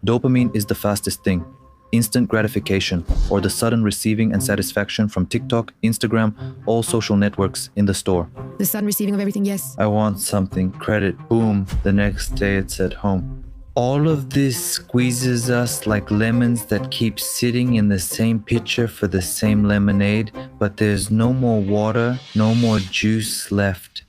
Dopamine is the fastest thing. Instant gratification, or the sudden receiving and satisfaction from TikTok, Instagram, all social networks in the store. The sudden receiving of everything, yes. I want something, credit, boom, the next day it's at home. All of this squeezes us like lemons that keep sitting in the same pitcher for the same lemonade, but there's no more water, no more juice left.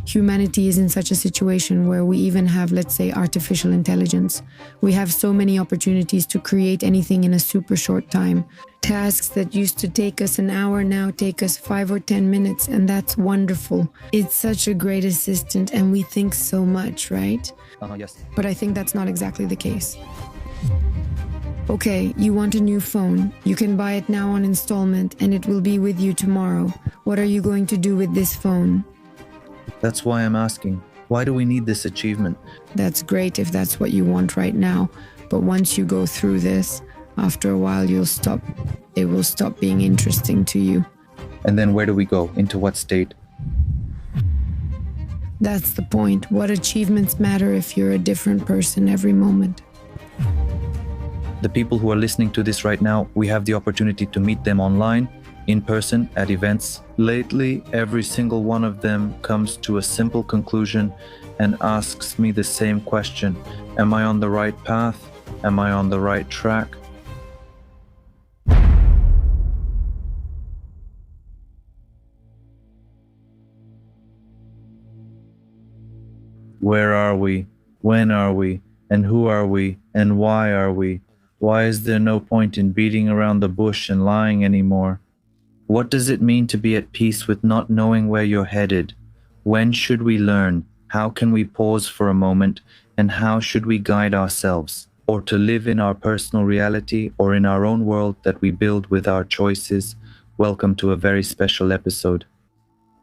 Humanity is in such a situation where we even have, let's say, artificial intelligence. We have so many opportunities to create anything in a super short time. Tasks that used to take us an hour now take us 5 or 10 minutes, and that's wonderful. It's such a great assistant, and we think so much, right? Yes. But I think that's not exactly the case. Okay, you want a new phone. You can buy it now on installment, and it will be with you tomorrow. What are you going to do with this phone? That's why I'm asking. Why do we need this achievement? That's great if that's what you want right now. But once you go through this, after a while you'll stop. It will stop being interesting to you. And then where do we go? Into what state? That's the point. What achievements matter if you're a different person every moment? The people who are listening to this right now, we have the opportunity to meet them online, in person, at events. Lately, every single one of them comes to a simple conclusion and asks me the same question. Am I on the right path? Am I on the right track? Where are we? When are we? And who are we? And why are we? Why is there no point in beating around the bush and lying anymore? What does it mean to be at peace with not knowing where you're headed? When should we learn? How can we pause for a moment? And how should we guide ourselves? Or to live in our personal reality or in our own world that we build with our choices? Welcome to a very special episode.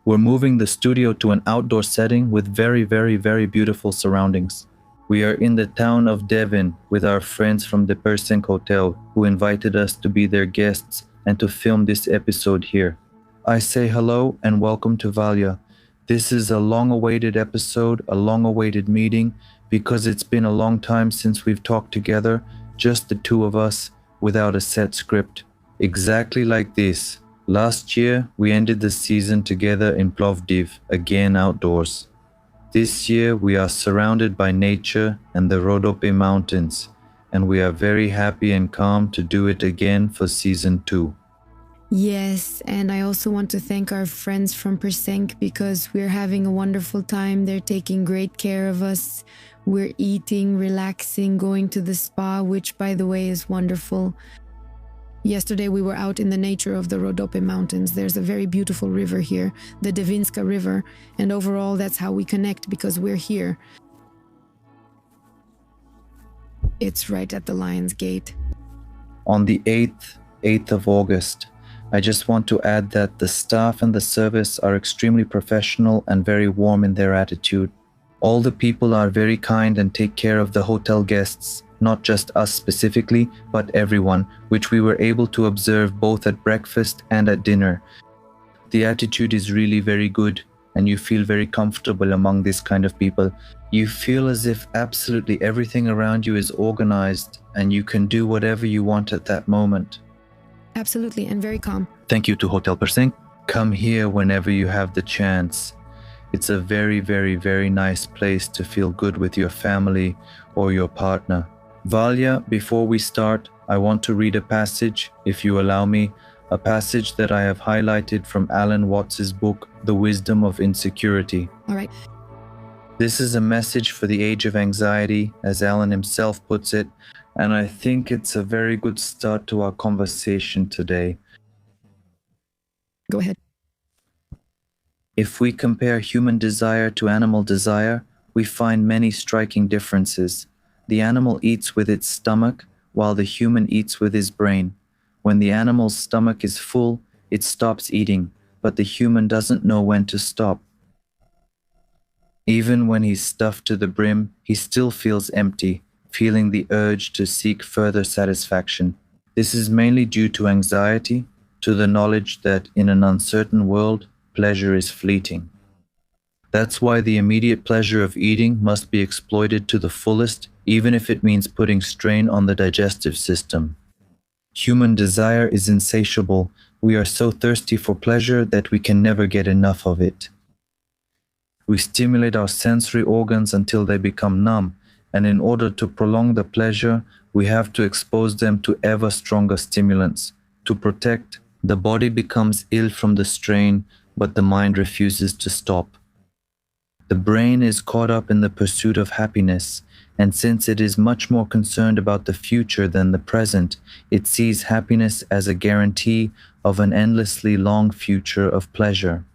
We're moving the studio to an outdoor setting with very, very, very beautiful surroundings. We are in the town of Devon with our friends from the Persenk Hotel who invited us to be their guests and to film this episode here. I say hello and welcome to Valia. This is a long-awaited episode, a long-awaited meeting, because it's been a long time since we've talked together, just the two of us, without a set script. Exactly like this. Last year, we ended the season together in Plovdiv, again outdoors. This year, we are surrounded by nature and the Rhodope Mountains, and we are very happy and calm to do it again for season 2. Yes, and I also want to thank our friends from Persenk because we're having a wonderful time. They're taking great care of us. We're eating, relaxing, going to the spa, which, by the way, is wonderful. Yesterday we were out in the nature of the Rhodope Mountains. There's a very beautiful river here, the Devinska River, and overall that's how we connect because we're here. It's right at the Lion's Gate. On the 8th of August, I just want to add that the staff and the service are extremely professional and very warm in their attitude. All the people are very kind and take care of the hotel guests, not just us specifically, but everyone, which we were able to observe both at breakfast and at dinner. The attitude is really very good, and you feel very comfortable among this kind of people. You feel as if absolutely everything around you is organized, and you can do whatever you want at that moment. Absolutely, and very calm. Thank you to Hotel Persenk. Come here whenever you have the chance. It's a very, very, very nice place to feel good with your family or your partner. Valia, before we start, I want to read a passage, if you allow me, a passage that I have highlighted from Alan Watts's book, The Wisdom of Insecurity. All right. This is a message for the age of anxiety, as Alan himself puts it, and I think it's a very good start to our conversation today. Go ahead. If we compare human desire to animal desire, we find many striking differences. The animal eats with its stomach, while the human eats with his brain. When the animal's stomach is full, it stops eating, but the human doesn't know when to stop. Even when he's stuffed to the brim, he still feels empty, feeling the urge to seek further satisfaction. This is mainly due to anxiety, to the knowledge that in an uncertain world, pleasure is fleeting. That's why the immediate pleasure of eating must be exploited to the fullest even if it means putting strain on the digestive system. Human desire is insatiable. We are so thirsty for pleasure that we can never get enough of it. We stimulate our sensory organs until they become numb, and in order to prolong the pleasure, we have to expose them to ever stronger stimulants. To protect, the body becomes ill from the strain, but the mind refuses to stop. The brain is caught up in the pursuit of happiness, and since it is much more concerned about the future than the present, it sees happiness as a guarantee of an endlessly long future of pleasure.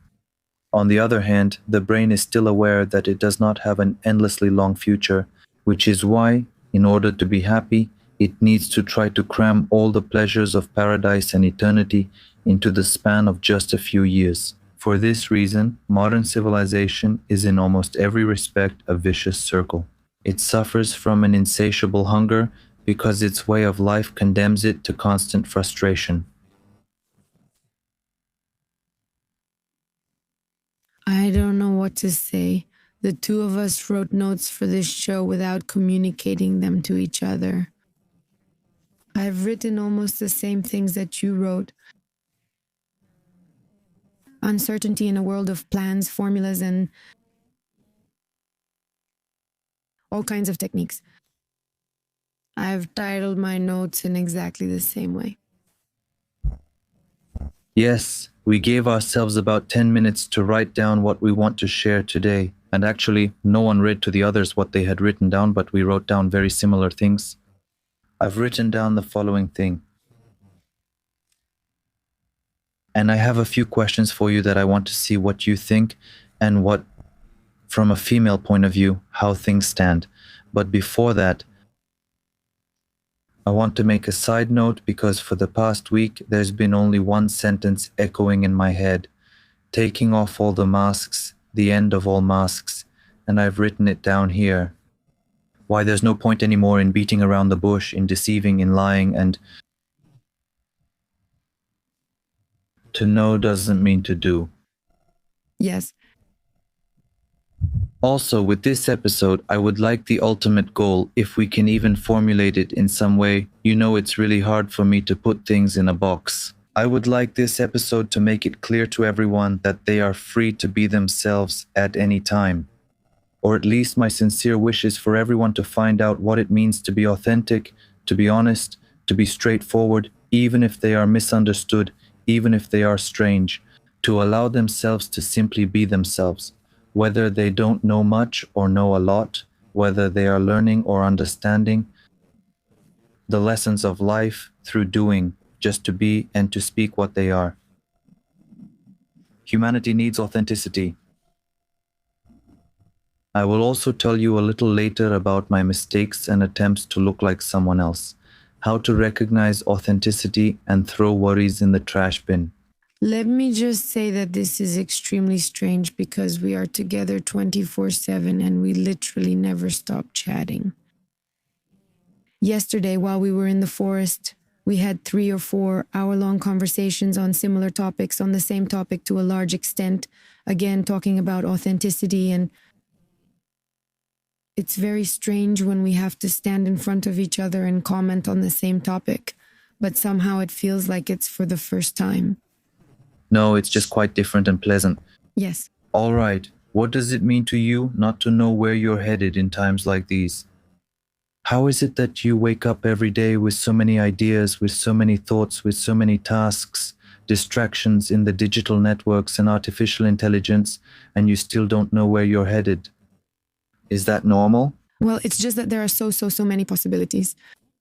On the other hand, the brain is still aware that it does not have an endlessly long future, which is why, in order to be happy, it needs to try to cram all the pleasures of paradise and eternity into the span of just a few years. For this reason, modern civilization is in almost every respect a vicious circle. It suffers from an insatiable hunger because its way of life condemns it to constant frustration. I don't know what to say. The two of us wrote notes for this show without communicating them to each other. I've written almost the same things that you wrote. Uncertainty in a world of plans, formulas, and all kinds of techniques. I've titled my notes in exactly the same way. Yes, we gave ourselves about 10 minutes to write down what we want to share today. And actually, no one read to the others what they had written down, but we wrote down very similar things. I've written down the following thing. And I have a few questions for you that I want to see what you think and what, from a female point of view, how things stand. But before that, I want to make a side note because for the past week, there's been only one sentence echoing in my head: taking off all the masks, the end of all masks, and I've written it down here. Why there's no point anymore in beating around the bush, in deceiving, in lying, and to know doesn't mean to do. Yes. Also, with this episode, I would like the ultimate goal, if we can even formulate it in some way. You know, it's really hard for me to put things in a box. I would like this episode to make it clear to everyone that they are free to be themselves at any time. Or at least my sincere wish is for everyone to find out what it means to be authentic, to be honest, to be straightforward, even if they are misunderstood, even if they are strange, to allow themselves to simply be themselves, whether they don't know much or know a lot, whether they are learning or understanding the lessons of life through doing, just to be and to speak what they are. Humanity needs authenticity. I will also tell you a little later about my mistakes and attempts to look like someone else, how to recognize authenticity and throw worries in the trash bin. Let me just say that this is extremely strange because we are together 24/7 and we literally never stop chatting. Yesterday, while we were in the forest, we had 3 or 4 hour-long conversations on similar topics, on the same topic to a large extent, again talking about authenticity, and it's very strange when we have to stand in front of each other and comment on the same topic, but somehow it feels like it's for the first time. No, it's just quite different and pleasant. Yes. All right, what does it mean to you not to know where you're headed in times like these? How is it that you wake up every day with so many ideas, with so many thoughts, with so many tasks, distractions in the digital networks and artificial intelligence, and you still don't know where you're headed? Is that normal? Well, it's just that there are so many possibilities.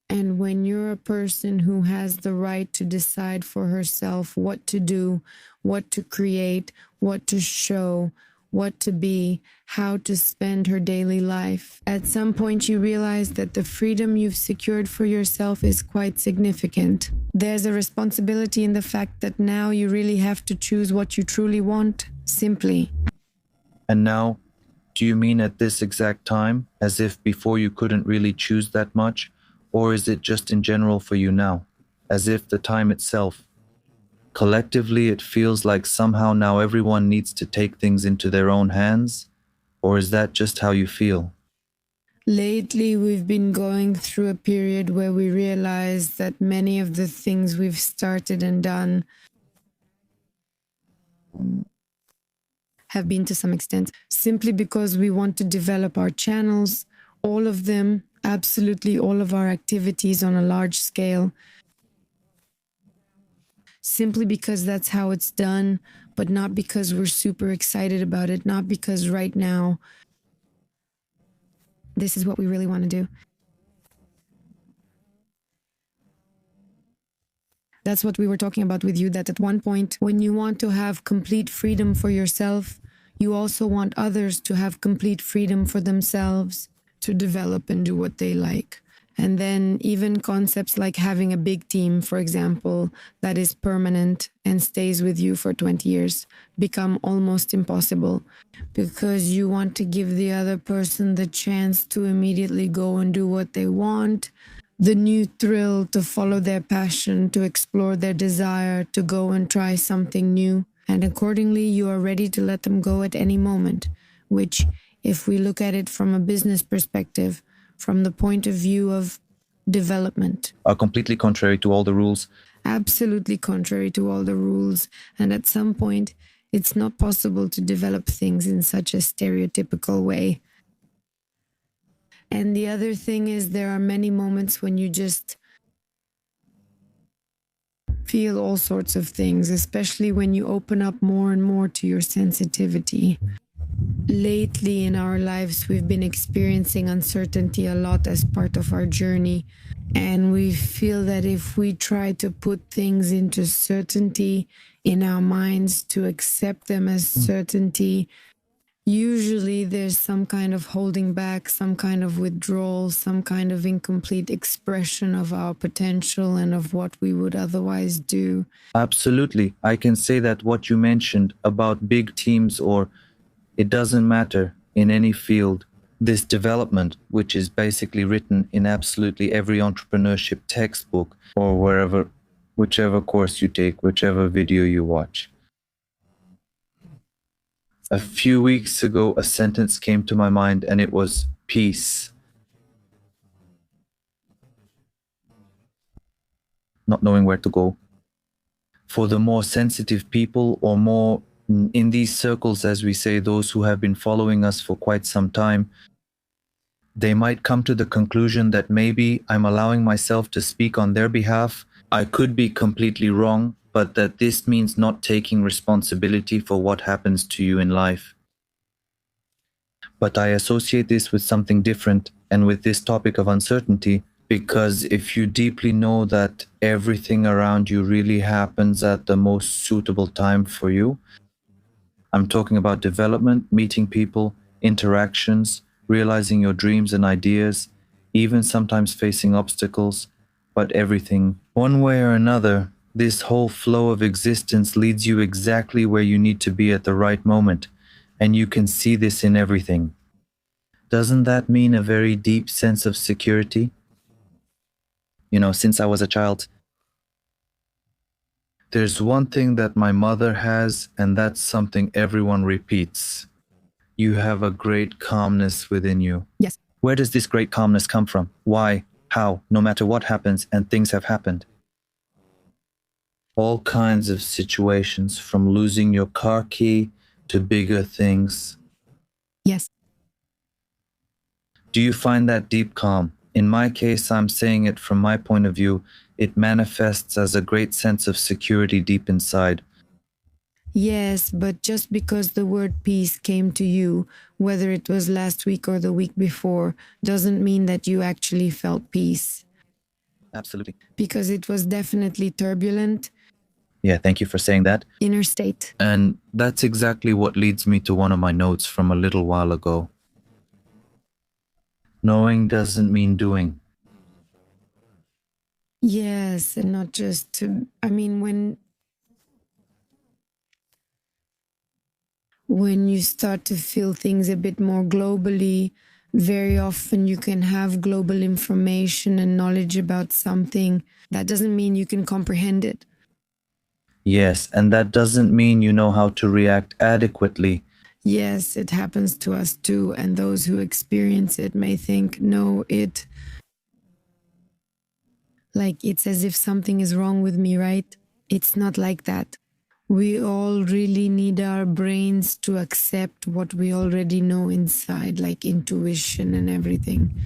And when you're a person who has the right to decide for herself what to do, what to create, what to show, what to be, how to spend her daily life, at some point you realize that the freedom you've secured for yourself is quite significant. There's a responsibility in the fact that now you really have to choose what you truly want, simply. And now, do you mean at this exact time, as if before you couldn't really choose that much? Or is it just in general for you now, as if the time itself? Collectively, it feels like somehow now everyone needs to take things into their own hands? Or is that just how you feel? Lately, we've been going through a period where we realize that many of the things we've started and done have been to some extent simply because we want to develop our channels, all of them, absolutely all of our activities on a large scale, simply because that's how it's done, but not because we're super excited about it, not because right now this is what we really want to do. That's what we were talking about with you, that at one point, when you want to have complete freedom for yourself, you also want others to have complete freedom for themselves to develop and do what they like. And then even concepts like having a big team, for example, that is permanent and stays with you for 20 years become almost impossible because you want to give the other person the chance to immediately go and do what they want, the new thrill to follow their passion, to explore their desire, to go and try something new. And accordingly, you are ready to let them go at any moment, which, if we look at it from a business perspective, from the point of view of development, are completely contrary to all the rules. Absolutely contrary to all the rules. And at some point, it's not possible to develop things in such a stereotypical way. And the other thing is, there are many moments when you just feel all sorts of things, especially when you open up more and more to your sensitivity. Lately in our lives, we've been experiencing uncertainty a lot as part of our journey. And we feel that if we try to put things into certainty in our minds, to accept them as certainty, usually there's some kind of holding back, some kind of withdrawal, some kind of incomplete expression of our potential and of what we would otherwise do. Absolutely. I can say that what you mentioned about big teams, or it doesn't matter in any field, this development, which is basically written in absolutely every entrepreneurship textbook or wherever, whichever course you take, whichever video you watch. A few weeks ago, a sentence came to my mind, and it was peace. Not knowing where to go. For the more sensitive people, or more in these circles, as we say, those who have been following us for quite some time, they might come to the conclusion that maybe I'm allowing myself to speak on their behalf. I could be completely wrong, but that this means not taking responsibility for what happens to you in life. But I associate this with something different, and with this topic of uncertainty, because if you deeply know that everything around you really happens at the most suitable time for you, I'm talking about development, meeting people, interactions, realizing your dreams and ideas, even sometimes facing obstacles, but everything, one way or another, this whole flow of existence leads you exactly where you need to be at the right moment, and you can see this in everything. Doesn't that mean a very deep sense of security? You know, since I was a child, there's one thing that my mother has, and that's something everyone repeats. You have a great calmness within you. Yes. Where does this great calmness come from? Why? How? No matter what happens, and things have happened. All kinds of situations, from losing your car key to bigger things. Yes. Do you find that deep calm? In my case, I'm saying it from my point of view, it manifests as a great sense of security deep inside. Yes, but just because the word peace came to you, whether it was last week or the week before, doesn't mean that you actually felt peace. Absolutely. Because it was definitely turbulent. Yeah, thank you for saying that. Inner state. And that's exactly what leads me to one of my notes from a little while ago. Knowing doesn't mean doing. Yes, and not just to, I mean, when you start to feel things a bit more globally, very often you can have global information and knowledge about something. That doesn't mean you can comprehend it. Yes, and that doesn't mean you know how to react adequately. Yes, it happens to us too, and those who experience it may think, no, it's as if something is wrong with me, right? It's not like that. We all really need our brains to accept what we already know inside, like intuition and everything.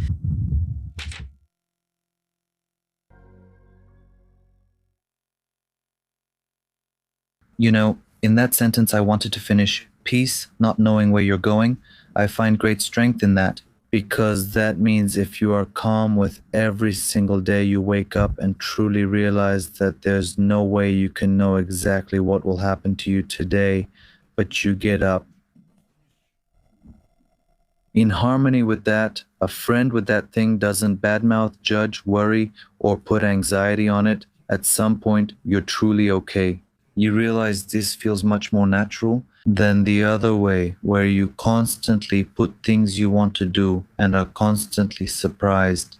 You know, in that sentence, I wanted to finish peace, not knowing where you're going. I find great strength in that because that means if you are calm with every single day you wake up and truly realize that there's no way you can know exactly what will happen to you today, but you get up. In harmony with that, a friend with that thing doesn't badmouth, judge, worry, or put anxiety on it. At some point, you're truly okay. You realize this feels much more natural than the other way, where you constantly put things you want to do and are constantly surprised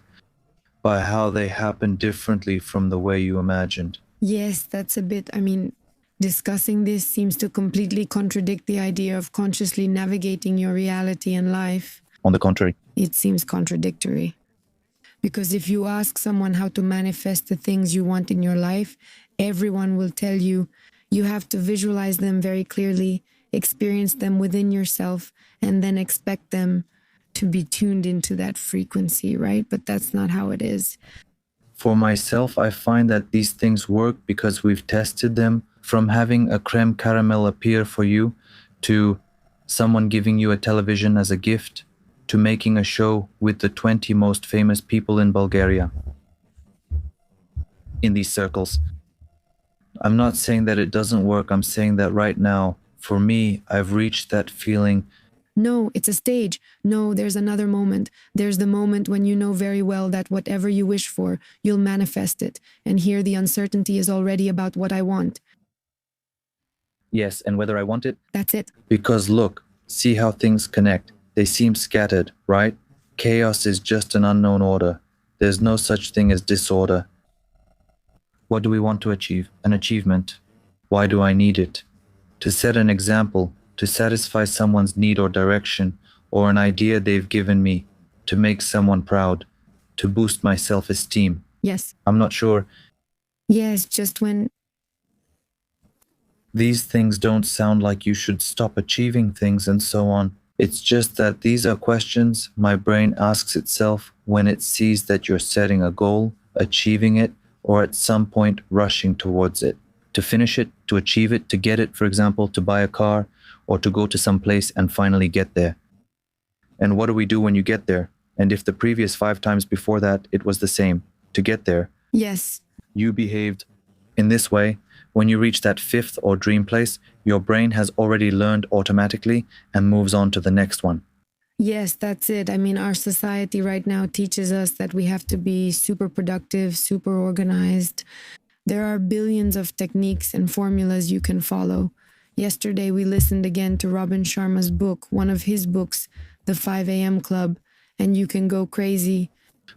by how they happen differently from the way you imagined. Yes, that's a bit, discussing this seems to completely contradict the idea of consciously navigating your reality and life. On the contrary, It seems contradictory. Because if you ask someone how to manifest the things you want in your life, everyone will tell you you have to visualize them very clearly, experience them within yourself, and then expect them to be tuned into that frequency, right? But that's not how it is. for myself, I find that these things work because we've tested them from having a creme caramel appear for you to someone giving you a television as a gift to making a show with the 20 most famous people in Bulgaria in these circles. I'm not saying that it doesn't work. I'm saying that right now, for me, I've reached that feeling. No, it's a stage. No, there's another moment. There's the moment when you know very well that whatever you wish for, you'll manifest it. And here the uncertainty is already about what I want. Yes, and whether I want it. That's it. Because look, see how things connect. They seem scattered, right? Chaos is just an unknown order. There's no such thing as disorder. What do we want to achieve? An achievement. Why do I need it? To set an example, to satisfy someone's need or direction, or an idea they've given me, to make someone proud, to boost my self esteem. Yes. I'm not sure. Yes, just when. These things don't sound like you should stop achieving things and so on. It's just that these are questions my brain asks itself when it sees that you're setting a goal, achieving it, or at some point rushing towards it. To finish it, to achieve it, to get it, for example, to buy a car, or to go to some place and finally get there. And what do we do when you get there? And if the previous 5 times before that it was the same, to get there, Yes. you behaved in this way, when you reach that fifth or dream place, your brain has already learned automatically and moves on to the next one. Yes, that's it. Our society right now teaches us that we have to be super productive, super organized. There are billions of techniques and formulas you can follow. Yesterday, we listened again to Robin Sharma's book, one of his books, The 5 a.m. Club, and you can go crazy.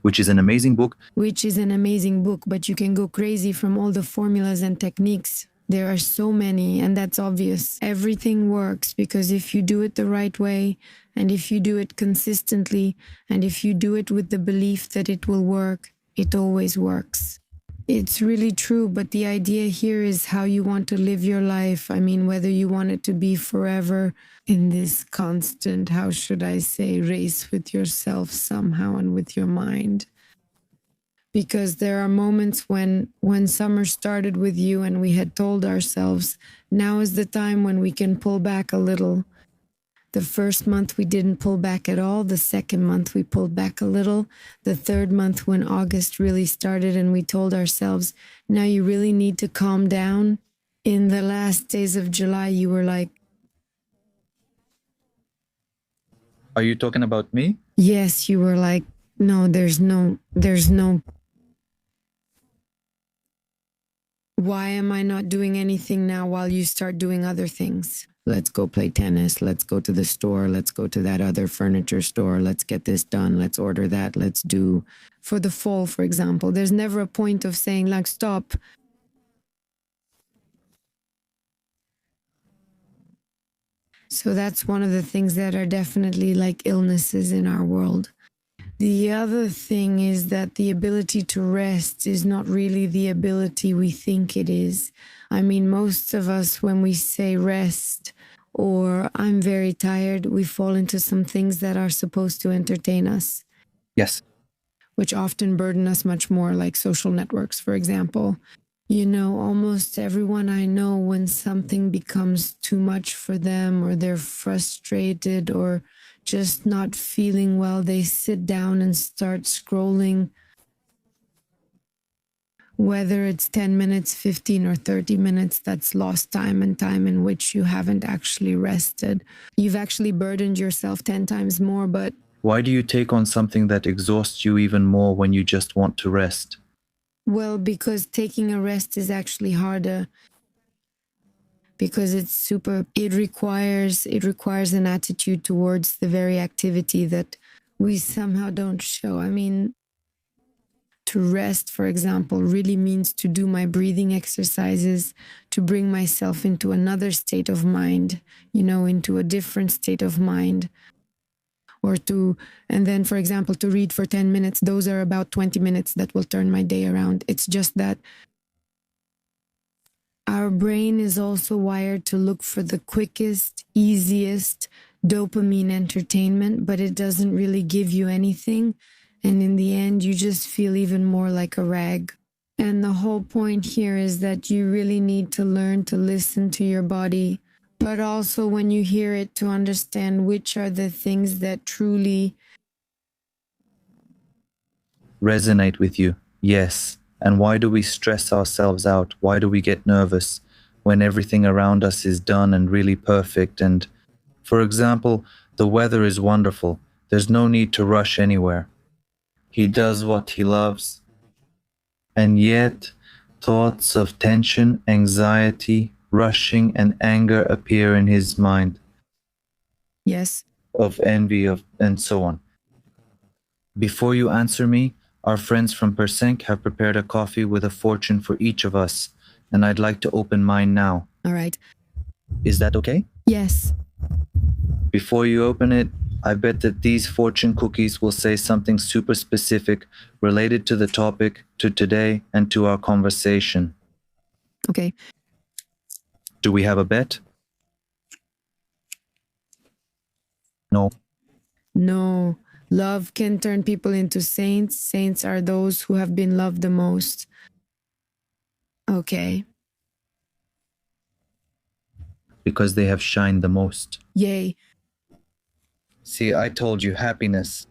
Which is an amazing book. Which is an amazing book, but you can go crazy from all the formulas and techniques. There are so many, and that's obvious. Everything works because if you do it the right way, and if you do it consistently, and if you do it with the belief that it will work, it always works. It's really true, but the idea here is how you want to live your life. Whether you want it to be forever in this constant, how should I say, race with yourself somehow and with your mind. Because there are moments when summer started with you and we had told ourselves, now is the time when we can pull back a little. The first month we didn't pull back at all. The second month we pulled back a little. The third month when August really started and we told ourselves, now you really need to calm down. In the last days of July, you were like, Are you talking about me? yes, you were like, no, there's no. Why am I not doing anything now while you start doing other things? Let's go play tennis. Let's go to the store. Let's go to that other furniture store. Let's get this done. Let's order that. Let's do for the fall, for example. There's never a point of saying like, stop. So that's one of the things that are definitely like illnesses in our world. The other thing is that the ability to rest is not really the ability we think it is. I mean, most of us, when we say rest or I'm very tired, we fall into some things that are supposed to entertain us. Yes. Which often burden us much more, like social networks, for example. You know, almost everyone I know, when something becomes too much for them or they're frustrated or just not feeling well, they sit down and start scrolling. Whether it's 10 minutes, 15 or 30 minutes, that's lost time and time in which you haven't actually rested. You've actually burdened yourself 10 times more, but Why do you take on something that exhausts you even more when you just want to rest? well, because taking a rest is actually harder. Because it requires an attitude towards the very activity that we somehow don't show. I mean, to rest, for example, really means to do my breathing exercises, to bring myself into another state of mind, you know, into a different state of mind. And then, for example, to read for 10 minutes, those are about 20 minutes that will turn my day around. It's just that our brain is also wired to look for the quickest, easiest dopamine entertainment, but it doesn't really give you anything. And in the end, you just feel even more like a rag. And the whole point here is that you really need to learn to listen to your body, but also when you hear it, to understand which are the things that truly Resonate with you. Yes. And why do we stress ourselves out? Why do we get nervous when everything around us is done and really perfect? And, for example, the weather is wonderful. There's no need to rush anywhere. He does what he loves. And yet, thoughts of tension, anxiety, rushing, and anger appear in his mind. Yes. Of envy, and so on. Before you answer me, our friends from Persenk have prepared a coffee with a fortune for each of us, and I'd like to open mine now. All right. Is that okay? Yes. Before you open it, I bet that these fortune cookies will say something super specific related to the topic, to today, and to our conversation. Okay. Do we have a bet? No. No. Love can turn people into saints. Saints are those who have been loved the most. Okay. Because they have shined the most. Yay. See, I told you, happiness.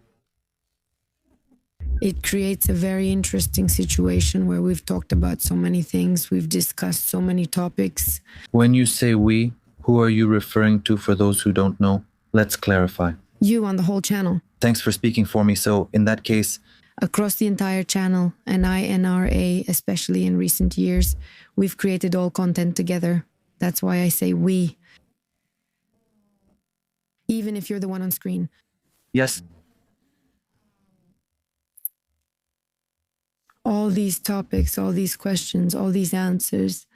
It creates a very interesting situation where we've talked about so many things. We've discussed so many topics. When you say we, who are you referring to for those who don't know? Let's clarify. You on the whole channel. Thanks for speaking for me. So, in that case, across the entire channel, and INRA, especially in recent years, we've created all content together. That's why I say we. Even if you're the one on screen. yes, All these topics, all these questions, all these answers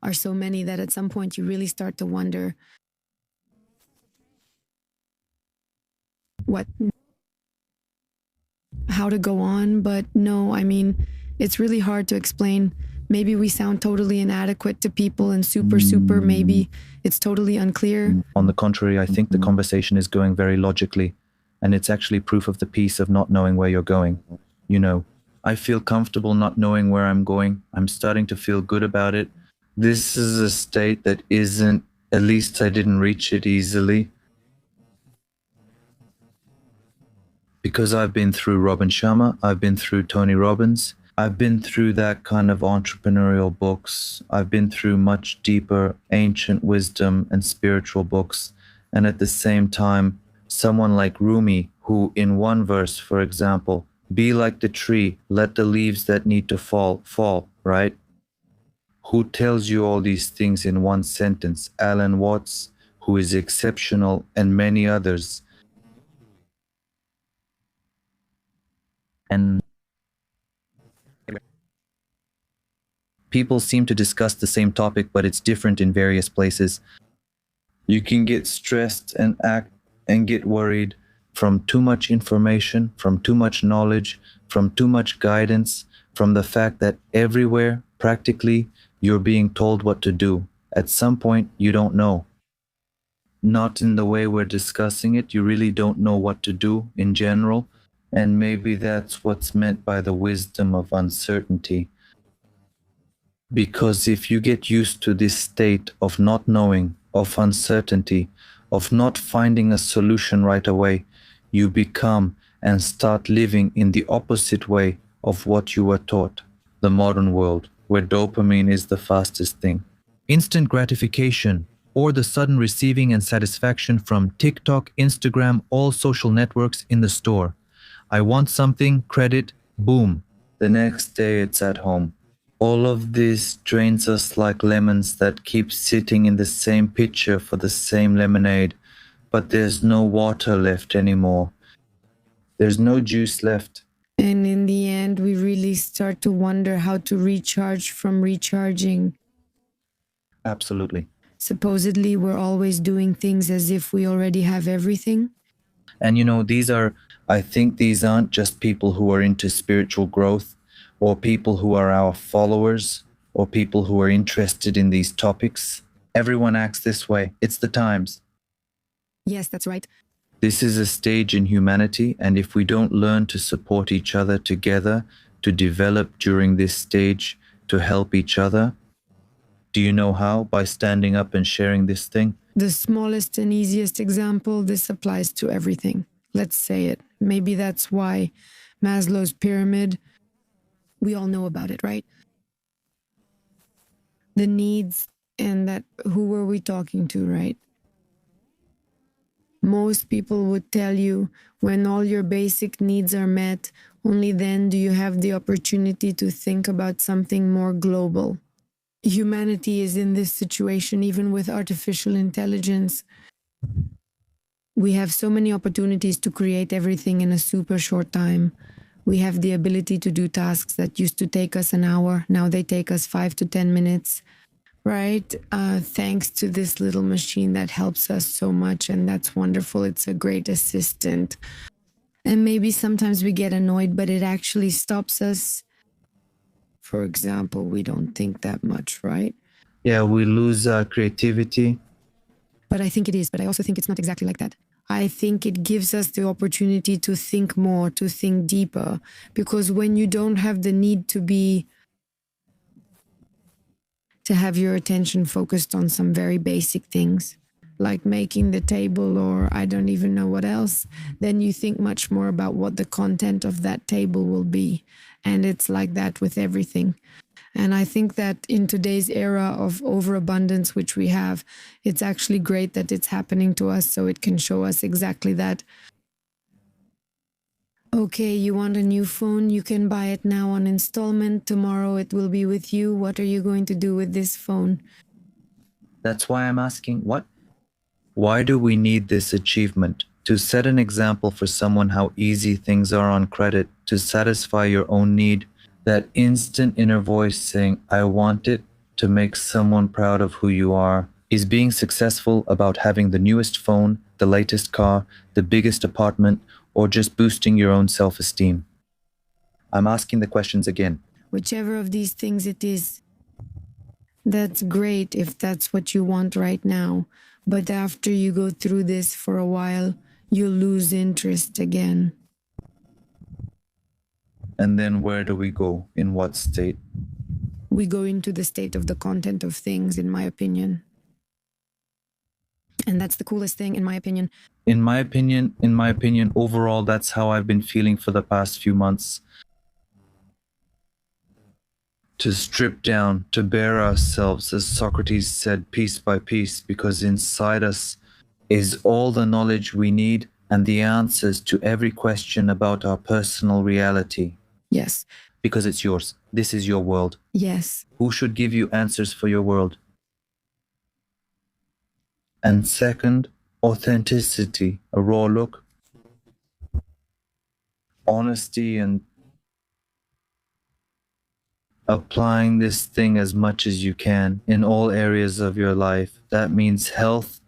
are so many that at some point you really start to wonder how to go on. But no, I mean, it's really hard to explain. Maybe we sound totally inadequate to people and super, maybe it's totally unclear. On the contrary, I think the conversation is going very logically, and it's actually proof of the peace of not knowing where you're going. You know, I feel comfortable not knowing where I'm going. I'm starting to feel good about it. This is a state that isn't, at least I didn't reach it easily. Because I've been through Robin Sharma, I've been through Tony Robbins, I've been through that kind of entrepreneurial books. I've been through much deeper ancient wisdom and spiritual books. And at the same time, someone like Rumi, who in one verse, for example, be like the tree, let the leaves that need to fall, right? Who tells you all these things in one sentence? Alan Watts, who is exceptional, and many others. And people seem to discuss the same topic, but it's different in various places. You can get stressed and act and get worried from too much information, from too much knowledge, from too much guidance, from the fact that everywhere, practically, you're being told what to do. At some point, you don't know. Not in the way we're discussing it, you really don't know what to do in general. And maybe that's what's meant by the wisdom of uncertainty. Because if you get used to this state of not knowing, of uncertainty, of not finding a solution right away, you become and start living in the opposite way of what you were taught, the modern world, where dopamine is the fastest thing. Instant gratification, or the sudden receiving and satisfaction from TikTok, Instagram, all social networks in the store. I want something, credit, boom. The next day it's at home. All of this drains us like lemons that keep sitting in the same pitcher for the same lemonade, but there's no water left anymore. There's no juice left. And in the end, we really start to wonder how to recharge from recharging. Absolutely. Supposedly, we're always doing things as if we already have everything. And I think these aren't just people who are into spiritual growth, or people who are our followers, or people who are interested in these topics. Everyone acts this way. It's the times. Yes, that's right. This is a stage in humanity, and if we don't learn to support each other together, to develop during this stage, to help each other, do you know how? By standing up and sharing this thing? The smallest and easiest example, this applies to everything. Let's say it. Maybe that's why Maslow's pyramid, we all know about it, right? The needs, and that, who were we talking to, right? Most people would tell you when all your basic needs are met, only then do you have the opportunity to think about something more global. Humanity is in this situation even with artificial intelligence. We have so many opportunities to create everything in a super short time. We have the ability to do tasks that used to take us an hour. Now they take us 5 to 10 minutes, right? Thanks to this little machine that helps us so much. And that's wonderful. It's a great assistant. And maybe sometimes we get annoyed, but it actually stops us. For example, we don't think that much, right? Yeah, we lose our creativity. But I think it is, but I also think it's not exactly like that. I think it gives us the opportunity to think more, to think deeper, because when you don't have the need to have your attention focused on some very basic things, like making the table or I don't even know what else, then you think much more about what the content of that table will be. And it's like that with everything. And I think that in today's era of overabundance, which we have, it's actually great that it's happening to us so it can show us exactly that. Okay, you want a new phone? You can buy it now on installment. Tomorrow it will be with you. What are you going to do with this phone? That's why I'm asking, what? Why do we need this achievement? To set an example for someone how easy things are on credit, to satisfy your own need, that instant inner voice saying, I want it, to make someone proud of who you are. Is being successful about having the newest phone, the latest car, the biggest apartment, or just boosting your own self-esteem? I'm asking the questions again. Whichever of these things it is, that's great if that's what you want right now. But after you go through this for a while, you'll lose interest again. And then where do we go? In what state? We go into the state of the content of things, in my opinion. And that's the coolest thing, in my opinion. In my opinion, overall, that's how I've been feeling for the past few months. To strip down, to bare ourselves, as Socrates said, piece by piece, because inside us is all the knowledge we need and the answers to every question about our personal reality. Yes. Because it's yours. This is your world. Yes. Who should give you answers for your world? And second, authenticity, a raw look, honesty, and Applying this thing as much as you can in all areas of your life. That means health.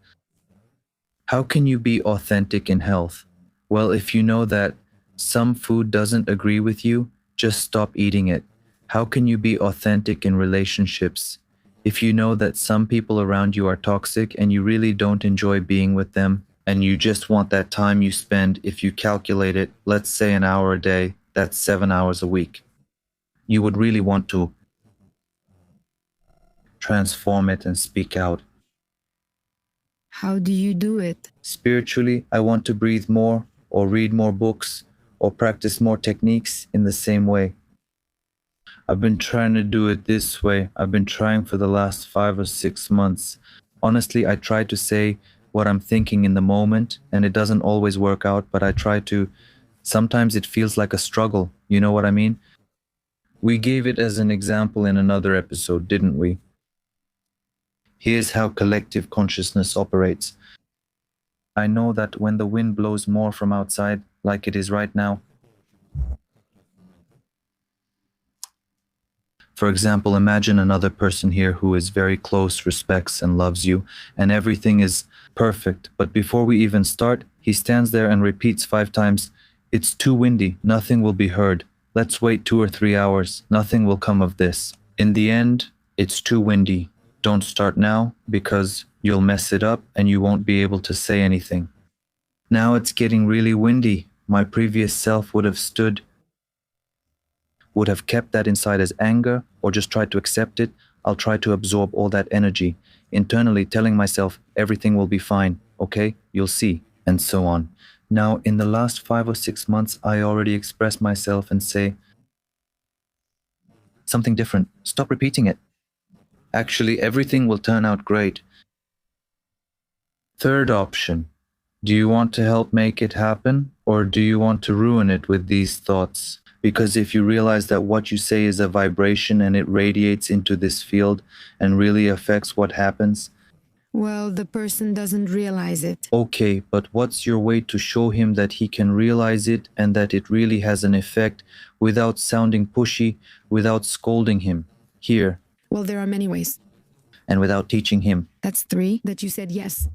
How can you be authentic in health? Well, if you know that some food doesn't agree with you, just stop eating it. How can you be authentic in relationships? If you know that some people around you are toxic and you really don't enjoy being with them, and you just want that time you spend, if you calculate it, let's say an hour a day, that's 7 hours a week. You would really want to transform it and speak out. How do you do it? Spiritually, I want to breathe more, or read more books, or practice more techniques in the same way. I've been trying to do it this way. I've been trying for the last 5 or 6 months. Honestly, I try to say what I'm thinking in the moment, and it doesn't always work out, but I try to. Sometimes it feels like a struggle. You know what I mean? We gave it as an example in another episode, didn't we? Here's how collective consciousness operates. I know that when the wind blows more from outside, like it is right now, for example, imagine another person here who is very close, respects, and loves you, and everything is perfect. But before we even start, he stands there and repeats 5 times, "It's too windy, nothing will be heard. Let's wait 2 or 3 hours, nothing will come of this." In the end, it's too windy. Don't start now because you'll mess it up and you won't be able to say anything. Now it's getting really windy. My previous self would have kept that inside as anger or just tried to accept it. I'll try to absorb all that energy, internally telling myself everything will be fine, okay, you'll see, and so on. Now, in the last 5 or 6 months, I already express myself and say something different. Stop repeating it. Actually, everything will turn out great. Third option. Do you want to help make it happen, or do you want to ruin it with these thoughts? Because if you realize that what you say is a vibration and it radiates into this field and really affects what happens, Well, the person doesn't realize it. okay, but what's your way to show him that he can realize it and that it really has an effect without sounding pushy, without scolding him? Here. Well, there are many ways. And without teaching him. That's 3 that you said yes.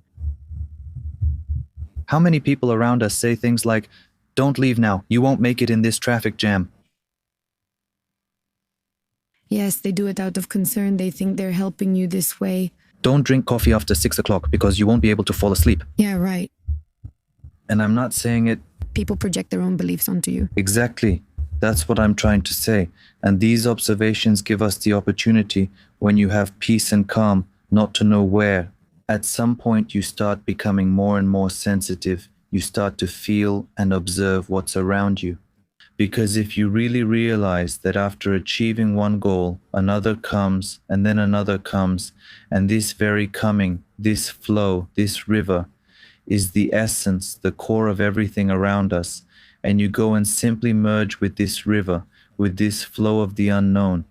How many people around us say things like, "Don't leave now, you won't make it in this traffic jam"? Yes, they do it out of concern. They think they're helping you this way. "Don't drink coffee after 6 o'clock because you won't be able to fall asleep." Yeah, right. And I'm not saying it People project their own beliefs onto you. exactly. That's what I'm trying to say. And these observations give us the opportunity, when you have peace and calm, not to know where. At some point, you start becoming more and more sensitive. You start to feel and observe what's around you. Because if you really realize that after achieving one goal, another comes, and then another comes, and this very coming, this flow, this river, is the essence, the core of everything around us, and you go and simply merge with this river, with this flow of the unknown,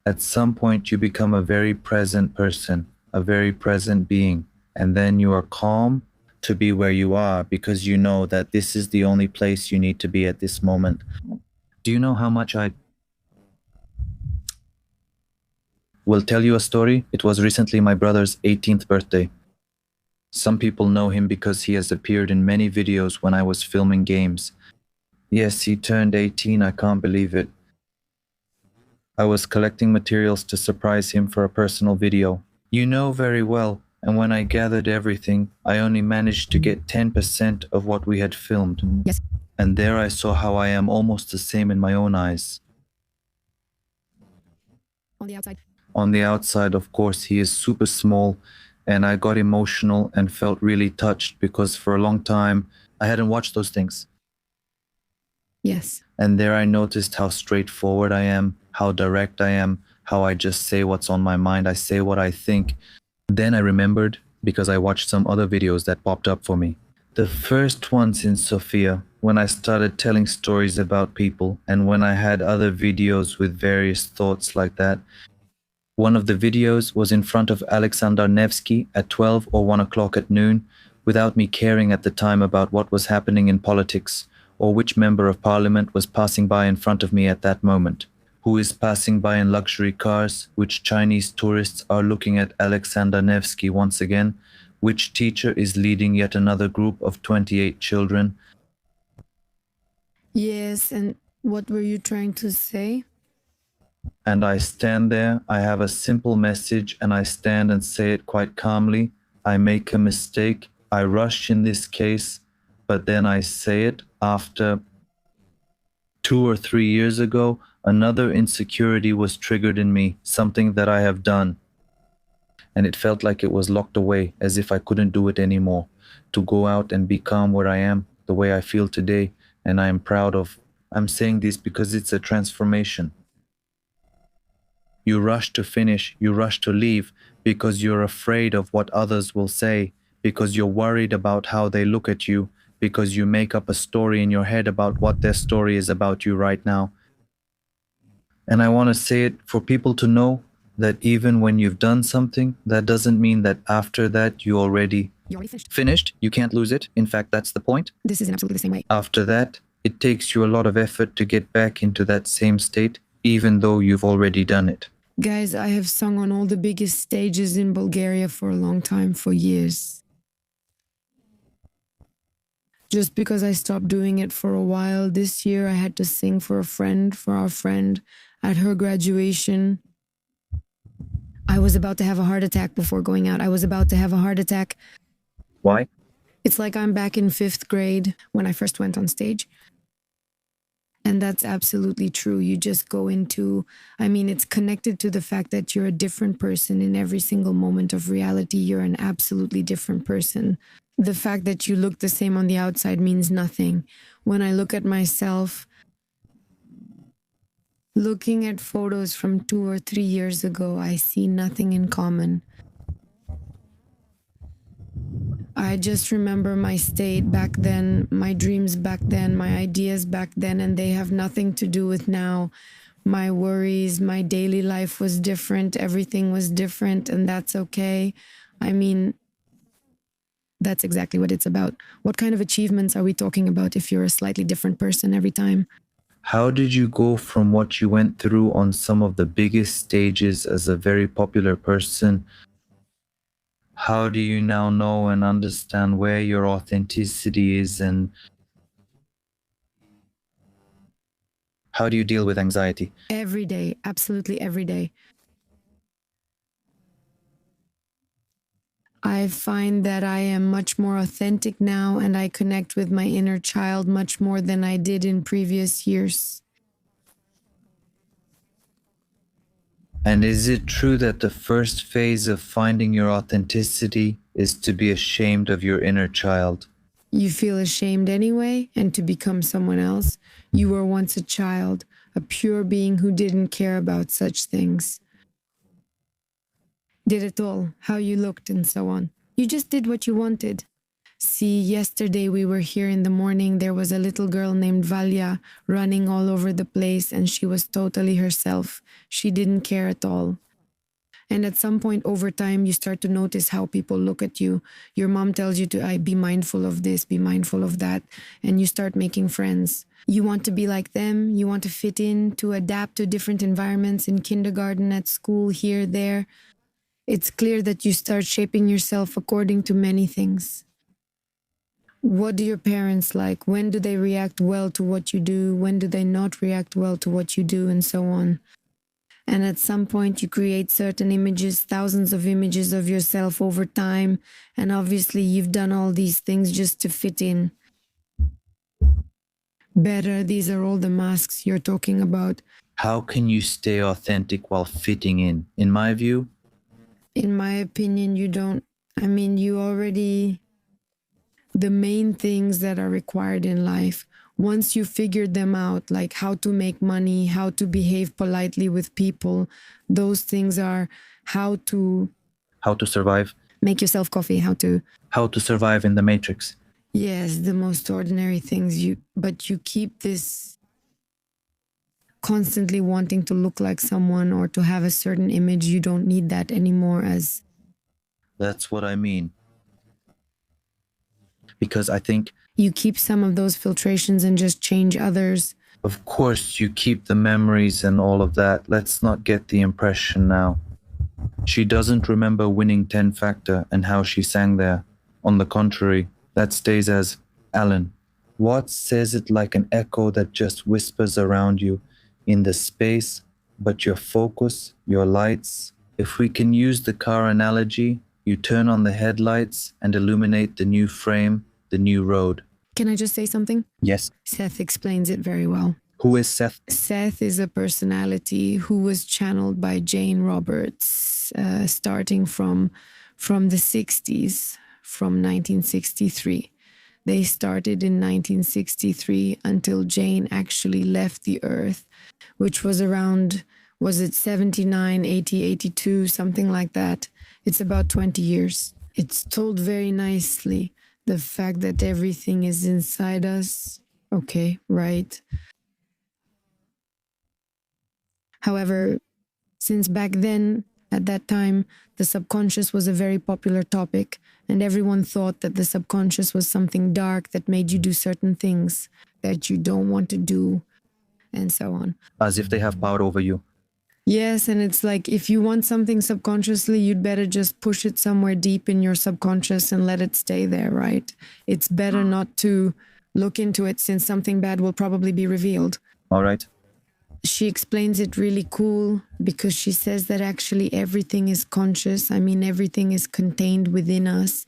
at some point you become a very present person, a very present being, and then you are calm to be where you are because you know that this is the only place you need to be at this moment. Do you know how much I will tell you a story? It was recently my brother's 18th birthday. Some people know him because he has appeared in many videos when I was filming games. Yes, he turned 18, I can't believe it. I was collecting materials to surprise him for a personal video. You know very well, and when I gathered everything, I only managed to get 10% of what we had filmed. Yes. And there I saw how I am almost the same in my own eyes. On the outside. On the outside, of course, he is super small, and I got emotional and felt really touched because for a long time, I hadn't watched those things. Yes. And there I noticed how straightforward I am, how direct I am, how I just say what's on my mind, I say what I think. Then I remembered, because I watched some other videos that popped up for me. The first ones in Sofia, when I started telling stories about people, and when I had other videos with various thoughts like that. One of the videos was in front of Alexander Nevsky at 12 or 1 o'clock at noon, without me caring at the time about what was happening in politics, or which member of parliament was passing by in front of me at that moment. Who is passing by in luxury cars? Which Chinese tourists are looking at Alexander Nevsky once again? Which teacher is leading yet another group of 28 children? Yes, and what were you trying to say? And I stand there, I have a simple message, and I stand and say it quite calmly. I make a mistake, I rush in this case, but then I say it after 2 or 3 years ago, another insecurity was triggered in me, something that I have done. And it felt like it was locked away, as if I couldn't do it anymore. To go out and be calm where I am, the way I feel today, and I am proud of. I'm saying this because it's a transformation. You rush to finish, you rush to leave, because you're afraid of what others will say, because you're worried about how they look at you, because you make up a story in your head about what their story is about you right now. And I want to say it for people to know that even when you've done something, that doesn't mean that after that you already finished. You can't lose it. In fact, that's the point. This is in absolutely the same way. After that, it takes you a lot of effort to get back into that same state, even though you've already done it. Guys, I have sung on all the biggest stages in Bulgaria for a long time, for years. Just because I stopped doing it for a while, this year I had to sing for our friend, at her graduation. I was about to have a heart attack before going out. I was about to have a heart attack. Why? It's like I'm back in 5th grade when I first went on stage. And that's absolutely true. You just go into, it's connected to the fact that you're a different person in every single moment of reality. You're an absolutely different person. The fact that you look the same on the outside means nothing. When I look at myself, looking at photos from 2 or 3 years ago, I see nothing in common. I just remember my state back then, my dreams back then, my ideas back then, and they have nothing to do with now. My worries, my daily life was different, everything was different, and that's okay. That's exactly what it's about. What kind of achievements are we talking about if you're a slightly different person every time? How did you go from what you went through on some of the biggest stages as a very popular person? How do you now know and understand where your authenticity is, and how do you deal with anxiety? Every day, absolutely every day. I find that I am much more authentic now, and I connect with my inner child much more than I did in previous years. And is it true that the first phase of finding your authenticity is to be ashamed of your inner child? You feel ashamed anyway, and to become someone else. You were once a child, a pure being who didn't care about such things. Did it all, how you looked and so on. You just did what you wanted. See, yesterday we were here in the morning, there was a little girl named Valia running all over the place, and she was totally herself. She didn't care at all. And at some point over time, you start to notice how people look at you. Your mom tells you to be mindful of this, be mindful of that, and you start making friends. You want to be like them, you want to fit in, to adapt to different environments in kindergarten, at school, here, there. It's clear that you start shaping yourself according to many things. What do your parents like? When do they react well to what you do? When do they not react well to what you do? And so on. And at some point you create certain images, thousands of images of yourself over time. And obviously you've done all these things just to fit in. Better, these are all the masks you're talking about. How can you stay authentic while fitting in? In my view, in my opinion, you don't. You already. The main things that are required in life, once you figured them out, like how to make money, how to behave politely with people, those things are how to survive. Make yourself coffee, how to survive in the matrix. Yes, the most ordinary things. But you keep this constantly wanting to look like someone or to have a certain image. You don't need that anymore. That's what I mean. Because I think you keep some of those filtrations and just change others. Of course, you keep the memories and all of that. Let's not get the impression now. She doesn't remember winning 10 Factor and how she sang there. On the contrary, that stays as Alan. Watts says it like an echo that just whispers around you in the space, but your focus, your lights. If we can use the car analogy, you turn on the headlights and illuminate the new frame, the new road. Can I just say something? Yes. Seth explains it very well. Who is Seth? Seth is a personality who was channeled by Jane Roberts, starting from the 60s, from 1963. They started in 1963 until Jane actually left the earth, which was around, was it 79, 80, 82, something like that. It's about 20 years. It's told very nicely. The fact that everything is inside us. Okay, right. However, since back then, at that time, the subconscious was a very popular topic, and everyone thought that the subconscious was something dark that made you do certain things that you don't want to do, and so on. As if they have power over you. Yes, and it's like if you want something subconsciously, you'd better just push it somewhere deep in your subconscious and let it stay there, right? It's better not to look into it since something bad will probably be revealed. All right. She explains it really cool because she says that actually everything is conscious. I mean, everything is contained within us.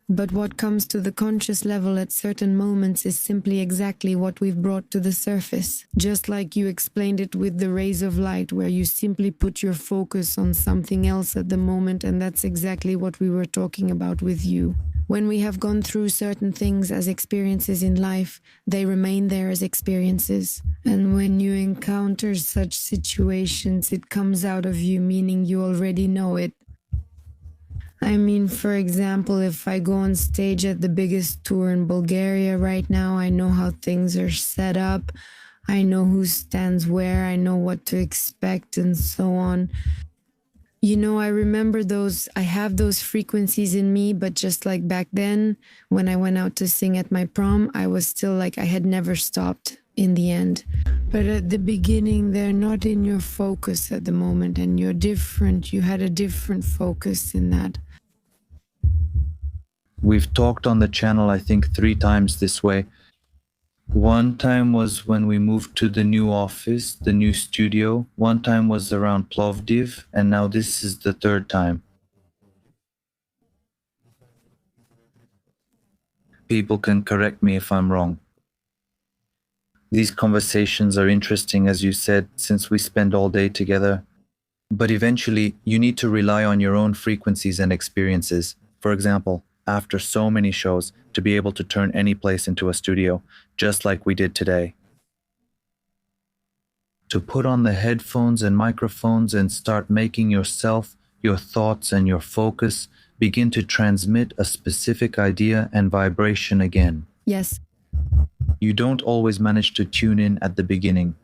But what comes to the conscious level at certain moments is simply exactly what we've brought to the surface. Just like you explained it with the rays of light, where you simply put your focus on something else at the moment, and that's exactly what we were talking about with you. When we have gone through certain things as experiences in life, they remain there as experiences. And when you encounter such situations, it comes out of you, meaning you already know it. I mean, for example, if I go on stage at the biggest tour in Bulgaria right now, I know how things are set up. I know who stands where. I know what to expect and so on. You know, I remember I have those frequencies in me, but just like back then, when I went out to sing at my prom, I was still like, I had never stopped in the end. But at the beginning, they're not in your focus at the moment, and you're different. You had a different focus in that. We've talked on the channel, I think, 3 times this way. One time was when we moved to the new office, the new studio. One time was around Plovdiv, and now this is the 3rd time. People can correct me if I'm wrong. These conversations are interesting, as you said, since we spend all day together. But eventually, you need to rely on your own frequencies and experiences. For example, after so many shows, to be able to turn any place into a studio, just like we did today. To put on the headphones and microphones and start making yourself, your thoughts, and your focus begin to transmit a specific idea and vibration again. Yes. You don't always manage to tune in at the beginning,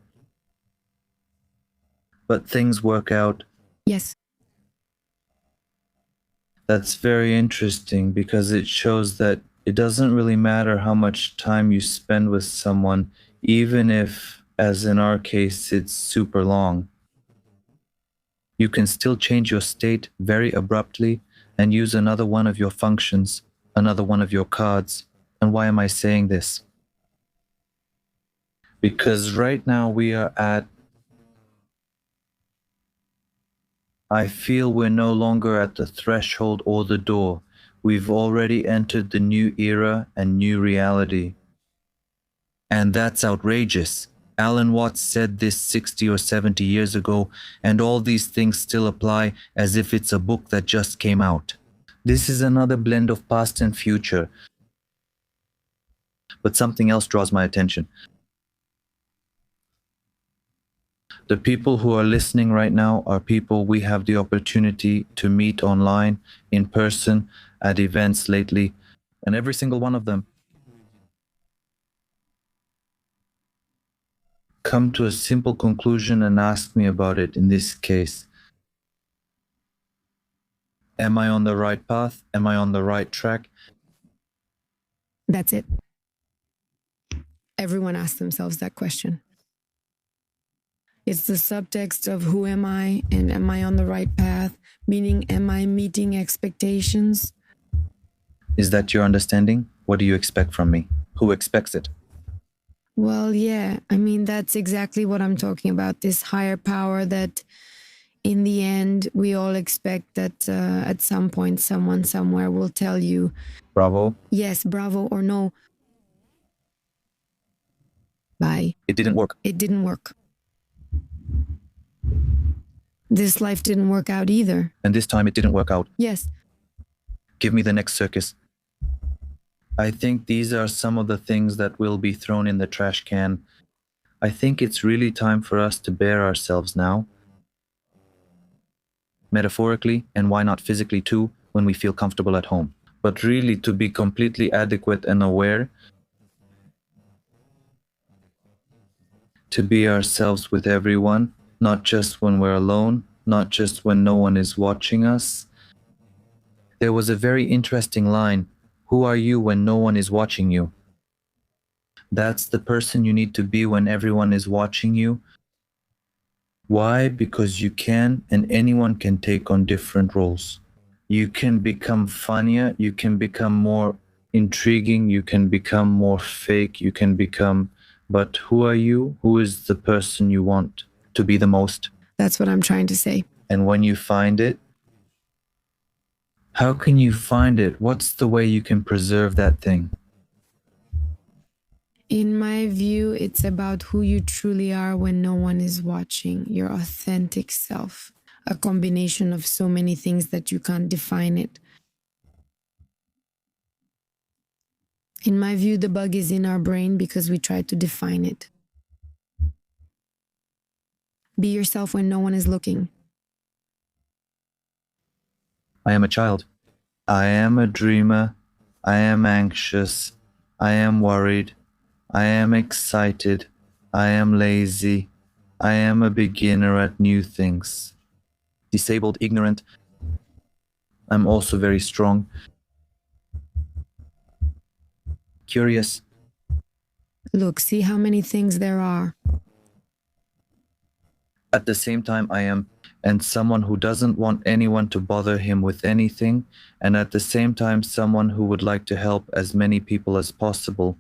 but things work out. Yes. That's very interesting because it shows that it doesn't really matter how much time you spend with someone, even if, as in our case, it's super long. You can still change your state very abruptly and use another one of your functions, another one of your cards. And why am I saying this? Because right now we are at, I feel we're no longer at the threshold or the door. We've already entered the new era and new reality. And that's outrageous. Alan Watts said this 60 or 70 years ago, and all these things still apply as if it's a book that just came out. This is another blend of past and future. But something else draws my attention. The people who are listening right now are people we have the opportunity to meet online, in person, at events lately, and every single one of them come to a simple conclusion and ask me about it in this case. Am I on the right path? Am I on the right track? That's it. Everyone asks themselves that question. It's the subtext of who am I and am I on the right path? Meaning, am I meeting expectations? Is that your understanding? What do you expect from me? Who expects it? Well, yeah, I mean, that's exactly what I'm talking about. This higher power that in the end, we all expect that at some point, someone somewhere will tell you, Bravo. yes, bravo, or no. Bye. It didn't work. It didn't work. This life didn't work out either. And this time it didn't work out. Yes. Give me the next circus. I think these are some of the things that will be thrown in the trash can. I think it's really time for us to bear ourselves now. Metaphorically, and why not physically too, when we feel comfortable at home. But really to be completely adequate and aware, to be ourselves with everyone, not just when we're alone, not just when no one is watching us. There was a very interesting line, who are you when no one is watching you? That's the person you need to be when everyone is watching you. Why? Because you can, and anyone can take on different roles. You can become funnier, you can become more intriguing, you can become more fake, you can become, but who are you? Who is the person you want to be the most? That's what I'm trying to say. And when you find it, how can you find it? What's the way you can preserve that thing? In my view, it's about who you truly are when no one is watching, your authentic self. A combination of so many things that you can't define it. In my view, the bug is in our brain because we try to define it. Be yourself when no one is looking. I am a child. I am a dreamer. I am anxious. I am worried. I am excited. I am lazy. I am a beginner at new things. Disabled, ignorant. I'm also very strong. Curious. Look, see how many things there are. At the same time, I am, and someone who doesn't want anyone to bother him with anything, and at the same time, someone who would like to help as many people as possible.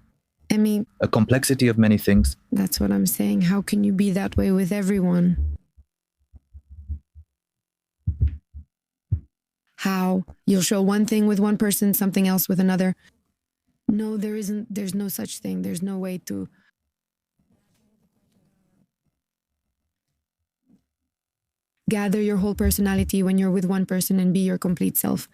I mean, a complexity of many things. That's what I'm saying. How can you be that way with everyone? How? You'll show one thing with one person, something else with another. No, there isn't. There's no such thing. There's no way to. Gather your whole personality when you're with one person and be your complete self.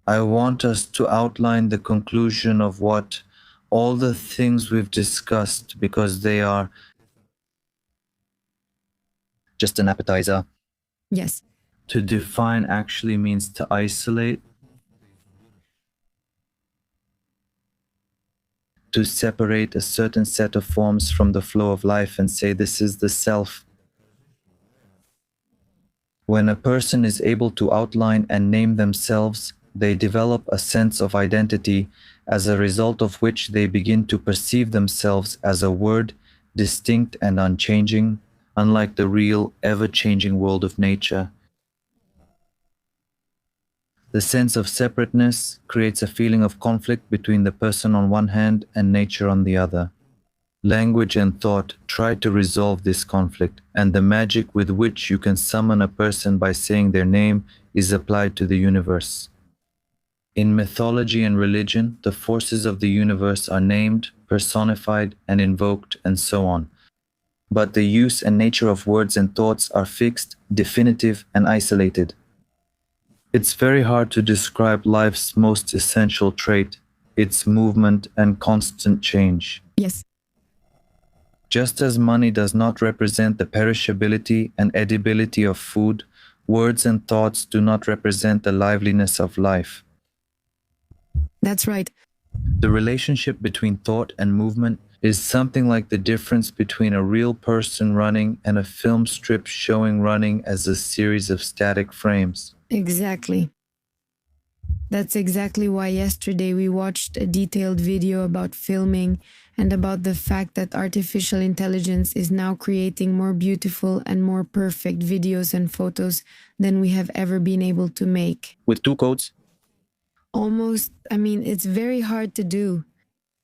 I want us to outline the conclusion of what all the things we've discussed, because they are just an appetizer. Yes. To define actually means to isolate, to separate a certain set of forms from the flow of life and say this is the self. When a person is able to outline and name themselves, they develop a sense of identity, as a result of which they begin to perceive themselves as a word, distinct and unchanging, unlike the real, ever-changing world of nature. The sense of separateness creates a feeling of conflict between the person on one hand and nature on the other. Language and thought try to resolve this conflict, and the magic with which you can summon a person by saying their name is applied to the universe. In mythology and religion, the forces of the universe are named, personified, and invoked, and so on. But the use and nature of words and thoughts are fixed, definitive, and isolated. It's very hard to describe life's most essential trait, its movement and constant change. Yes. Just as money does not represent the perishability and edibility of food, words and thoughts do not represent the liveliness of life. That's right. The relationship between thought and movement is something like the difference between a real person running and a film strip showing running as a series of static frames. Exactly. That's exactly why yesterday we watched a detailed video about filming and about the fact that artificial intelligence is now creating more beautiful and more perfect videos and photos than we have ever been able to make. With two codes? Almost, it's very hard to do.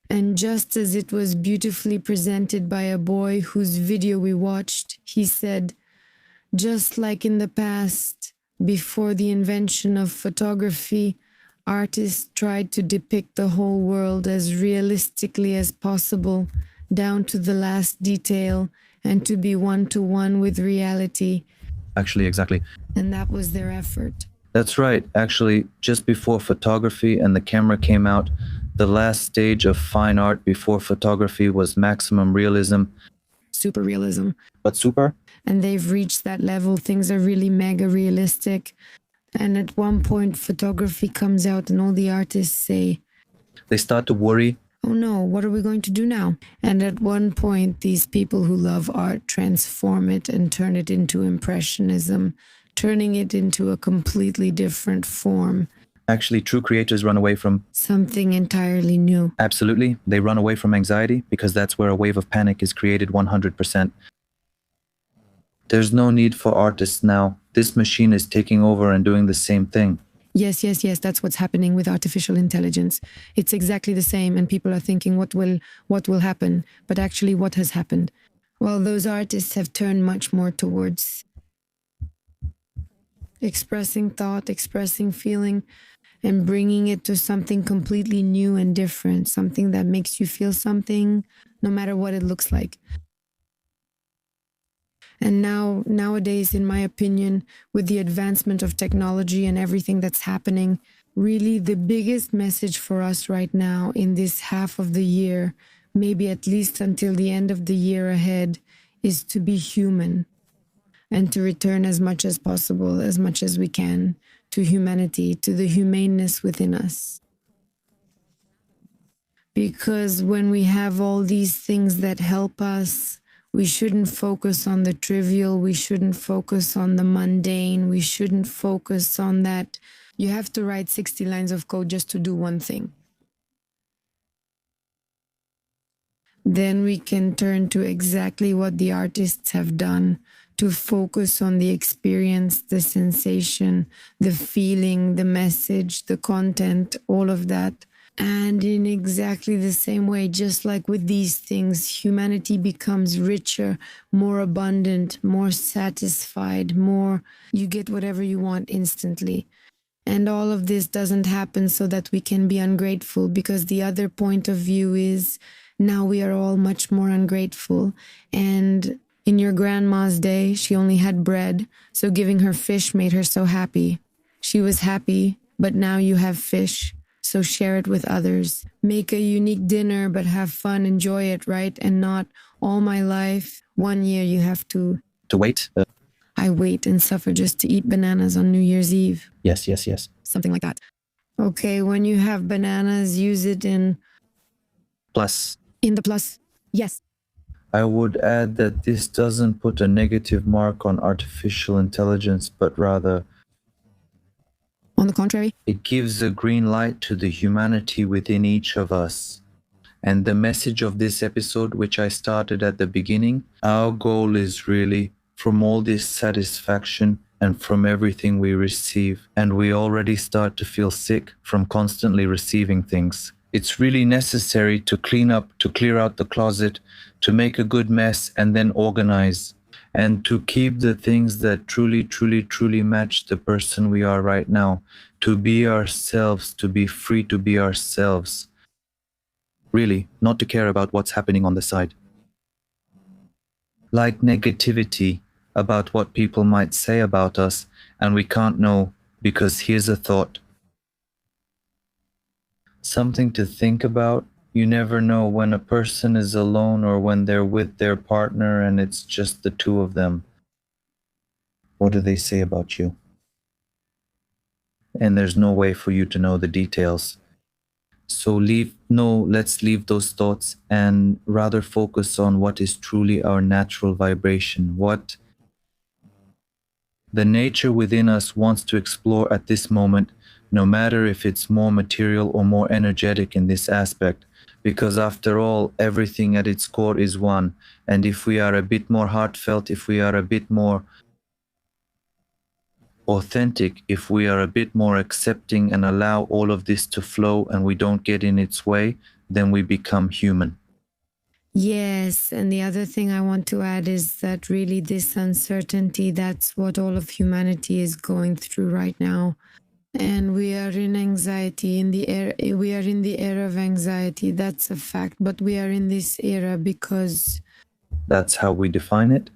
And just as it was beautifully presented by a boy whose video we watched, he said, just like in the past, before the invention of photography, artists tried to depict the whole world as realistically as possible, down to the last detail, and to be one-to-one with reality. Actually, exactly. And that was their effort. That's right. Actually, just before photography and the camera came out, the last stage of fine art before photography was maximum realism. Super realism. But super? And they've reached that level. Things are really mega realistic. And at one point, photography comes out and all the artists say, they start to worry. Oh no, what are we going to do now? And at one point, these people who love art transform it and turn it into impressionism, turning it into a completely different form. Actually, true creators run away from something entirely new. Absolutely. They run away from anxiety because that's where a wave of panic is created 100%. There's no need for artists now. This machine is taking over and doing the same thing. Yes, that's what's happening with artificial intelligence. It's exactly the same, and people are thinking, what will happen? But actually, what has happened? Well, those artists have turned much more towards expressing thought, expressing feeling, and bringing it to something completely new and different, something that makes you feel something, no matter what it looks like. And nowadays, in my opinion, with the advancement of technology and everything that's happening, really the biggest message for us right now in this half of the year, maybe at least until the end of the year ahead, is to be human and to return as much as possible, as much as we can, to humanity, to the humaneness within us. Because when we have all these things that help us, we shouldn't focus on the trivial. We shouldn't focus on the mundane. We shouldn't focus on that. You have to write 60 lines of code just to do one thing. Then we can turn to exactly what the artists have done, to focus on the experience, the sensation, the feeling, the message, the content, all of that. And in exactly the same way, just like with these things, humanity becomes richer, more abundant, more satisfied, you get whatever you want instantly. And all of this doesn't happen so that we can be ungrateful, because the other point of view is now we are all much more ungrateful. And in your grandma's day, she only had bread, so giving her fish made her so happy. She was happy, but now you have fish. So share it with others. Make a unique dinner, but have fun, enjoy it, right? And not all my life, 1 year you have to wait. I wait and suffer just to eat bananas on New Year's Eve. Yes. Something like that. Okay, when you have bananas, use it in plus. In the plus, yes. I would add that this doesn't put a negative mark on artificial intelligence, but rather, on the contrary, it gives a green light to the humanity within each of us. And the message of this episode, which I started at the beginning, our goal is really from all this satisfaction and from everything we receive. And we already start to feel sick from constantly receiving things. It's really necessary to clean up, to clear out the closet, to make a good mess and then organize. And to keep the things that truly match the person we are right now, to be ourselves, to be free to be ourselves. Really, not to care about what's happening on the side. Like negativity about what people might say about us, and we can't know, because here's a thought. Something to think about. You never know when a person is alone or when they're with their partner and it's just the two of them. What do they say about you? And there's no way for you to know the details. So let's leave those thoughts and rather focus on what is truly our natural vibration, what the nature within us wants to explore at this moment, no matter if it's more material or more energetic in this aspect, because after all, everything at its core is one. And if we are a bit more heartfelt, if we are a bit more authentic, if we are a bit more accepting and allow all of this to flow and we don't get in its way, then we become human. Yes, and the other thing I want to add is that really this uncertainty, that's what all of humanity is going through right now. And we are in anxiety, we are in the era of anxiety, that's a fact, but we are in this era because that's how we define it.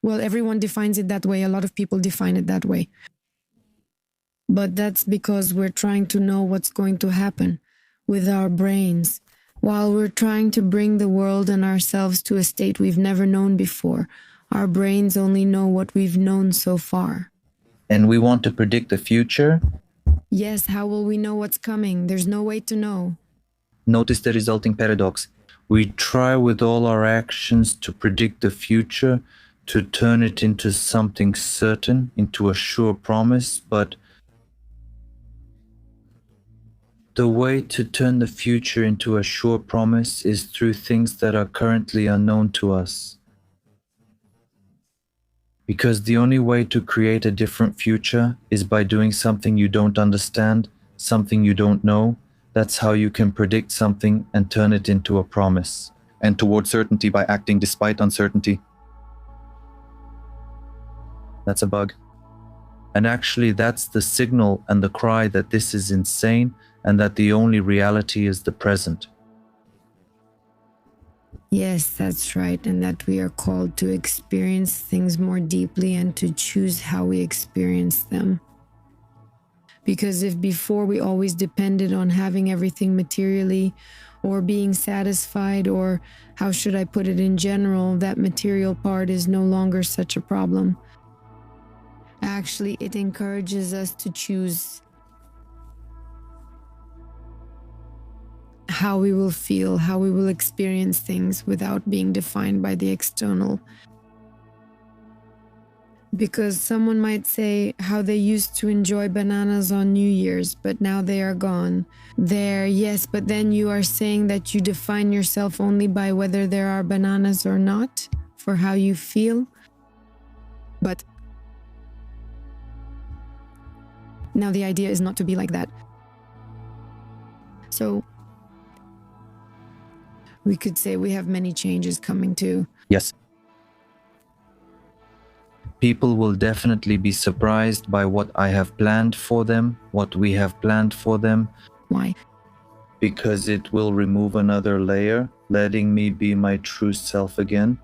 Well, everyone defines it that way. A lot of people define it that way. But that's because we're trying to know what's going to happen with our brains while we're trying to bring the world and ourselves to a state we've never known before. Our brains only know what we've known so far. And we want to predict the future? Yes, how will we know what's coming? There's no way to know. Notice the resulting paradox. We try with all our actions to predict the future, to turn it into something certain, into a sure promise, but the way to turn the future into a sure promise is through things that are currently unknown to us. Because the only way to create a different future is by doing something you don't understand, something you don't know. That's how you can predict something and turn it into a promise. And towards certainty by acting despite uncertainty. That's a bug. And actually, that's the signal and the cry that this is insane and that the only reality is the present. Yes, that's right. And that we are called to experience things more deeply and to choose how we experience them. Because if before we always depended on having everything materially or being satisfied, or how should I put it in general, that material part is no longer such a problem. Actually, it encourages us to choose how we will feel, how we will experience things without being defined by the external. Because someone might say how they used to enjoy bananas on New Year's, but now they are gone. There, yes, but then you are saying that you define yourself only by whether there are bananas or not, for how you feel. But now the idea is not to be like that. So we could say we have many changes coming too. Yes. People will definitely be surprised by what I have planned for them, what we have planned for them. Why? Because it will remove another layer, letting me be my true self again.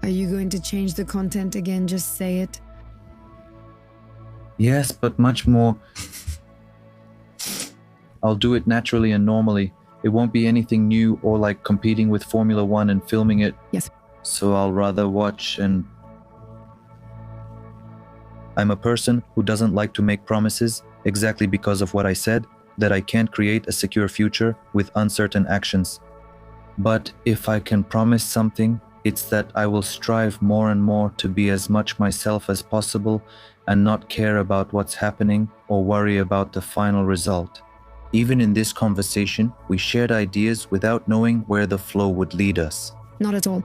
Are you going to change the content again? Just say it. Yes, but much more. I'll do it naturally and normally. It won't be anything new or like competing with Formula One and filming it. Yes. So I'll rather watch and... I'm a person who doesn't like to make promises exactly because of what I said, that I can't create a secure future with uncertain actions. But if I can promise something, it's that I will strive more and more to be as much myself as possible and not care about what's happening or worry about the final result. Even in this conversation, we shared ideas without knowing where the flow would lead us. Not at all.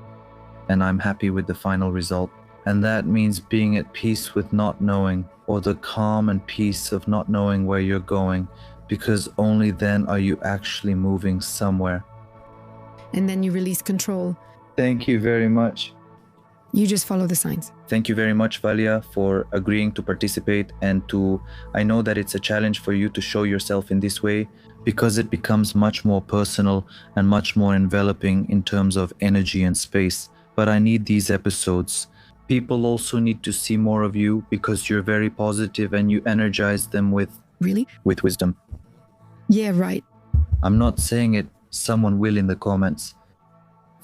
And I'm happy with the final result. And that means being at peace with not knowing, or the calm and peace of not knowing where you're going, because only then are you actually moving somewhere. And then you release control. Thank you very much. You just follow the signs. Thank you very much, Valia, for agreeing to participate and to... I know that it's a challenge for you to show yourself in this way because it becomes much more personal and much more enveloping in terms of energy and space. But I need these episodes. People also need to see more of you because you're very positive and you energize them with... Really? With wisdom. Yeah, right. I'm not saying it. Someone will in the comments.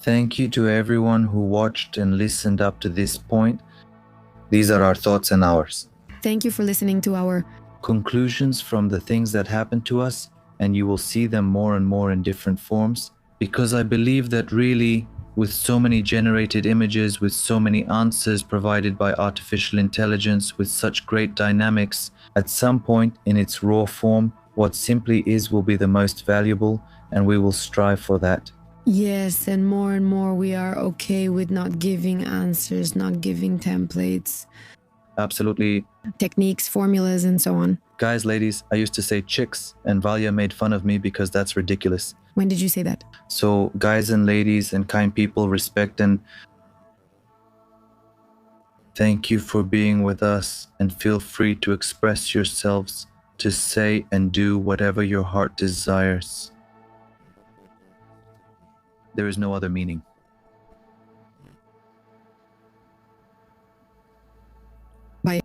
Thank you to everyone who watched and listened up to this point. These are our thoughts and ours. Thank you for listening to our conclusions from the things that happened to us, and you will see them more and more in different forms, because I believe that really with so many generated images, with so many answers provided by artificial intelligence, with such great dynamics, at some point in its raw form, what simply is will be the most valuable, and we will strive for that. Yes, and more we are okay with not giving answers, not giving templates, Absolutely. techniques, formulas, and so on. Guys, ladies, I used to say chicks, and Valia made fun of me because that's ridiculous. When did you say that? So, guys and ladies and kind people, respect and thank you for being with us, and feel free to express yourselves, to say and do whatever your heart desires. There is no other meaning. Bye.